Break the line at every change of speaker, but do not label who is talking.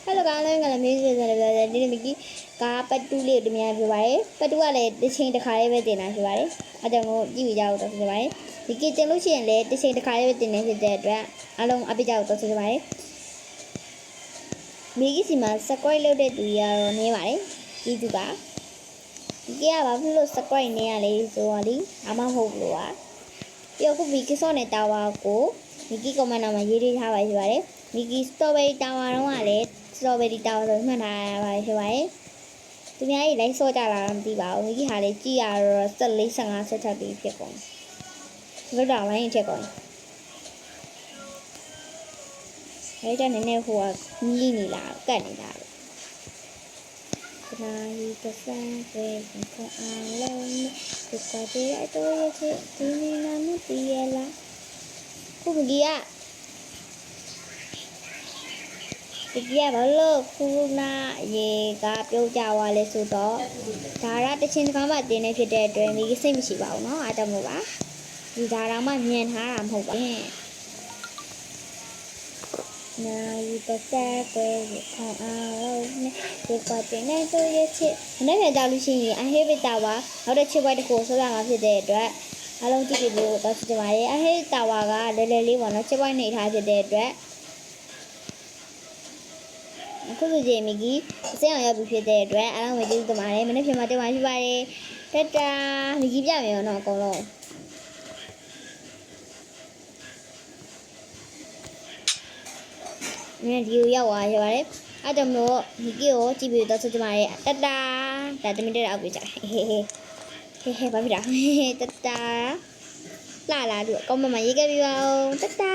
Hello guys, I'm gonna make this video. This is ka patu le to mya phyo bare. Patu ka leတစ်ချိန်တစ်ခါလေးပဲတင်တာဖြစ်ပါတယ်။အဲကြောင့်မို့ကြည့်ကြအောင်တော့ဖြစ်ပါတယ်။ဒီကတင်လို့ရှိရင်လည်းတစ်ချိန်တစ်ခါလေးပဲတင်နေဖြစ်တဲ့အတွက်အားလုံးအပိကြအောင်တော့ဖြစ်ပါတယ်။မိကြီးစီမှာ subscribe လုပ်တဲ့သူတွေကတော့နည်းပါတယ်။ဒီသူကဒီကဘာဖြစ်လို့ subscribe နေရလဲဆိုတော့လေအမဟုတ်လို့ပါ။ပြီးတော့ခုမိကြီးစောနေတာဝါကိုမိကြီး comment မှာရေးထားပါရှိပါတယ်။မိကြီး strawberry tower တော့ကလည်း strawberry tower ဆိုမှတ်ထားပါရှိပါတယ်။သူများကြီးလိုက်စောကြလာမသိပါဘူးမိကြီးဟာလေကြည့်ရတော့14 15 16ပြီးဖြစ်ကုန်ဘယ်တော့မှရင်ချက်ကုန်အဲဒါနည်းနည်းဟိုကနီးနေလားကတ်နေတာခဏကြီးတစ်ဆန်းပဲခေါ်အောင်လုံးဒီကတည်းအတော့ရဲ့ဒီနေနာမသိရလားခုမကြီးကဒီကဘာလို့ခုနာရေကပြုတ်ကြသွားလဲဆိုတော့ဒါရတချင်းတစ်ခါမှတင်နေဖြစ်တဲ့အတွက်မိစိတ်မရှိပါဘူးเนาะအားတမို့ပါဒီဒါတော့မှမြင်ထားတာမဟုတ်ပါဘူးနိုင်ပတ်သက်ကွယ်ခေါင်းအောင်နဲ့ဒီကတင်နေတော့ရချစ်မနေ့ကကြောက်လို့ရှိရင်အဟေးပတာဝါနောက်တဲ့ချစ်ပွဲတစ်ခုဆွဲရမှာဖြစ်တဲ့အတွက်အားလုံးကြည့်ပြီးလို့တော့ချင်ပါတယ်အဟေးတာဝါကလဲလဲလေးပေါ့နော်ချစ်ပွဲနေထားဖြစ်တဲ့အတွက်အခုဆိုကြည့်မိကြီးအစင်းအောင်ရောက်ပြီးဖြစ်တဲ့အတွက်အားလုံးပဲကျေးဇူးတင်ပါတယ်မနေ့ပြန်မှတင်ပါရှိပါတယ်တတာမိကြီးပြမယ်ရောနော်အကုန်လုံးဒီကိုရောက်သွားရပါတယ်အဲ့တော့မလို့မိကြီးကိုကြည့်ပြီးတော့ဆက်ကြပါရတတာဒါတမင်တက်အောက်ပြကြဟေးဟေးဘာဖြစ်တာတတာလာလာလို့ကောင်းမမရေးခဲ့ပြီးပါဦးတတာ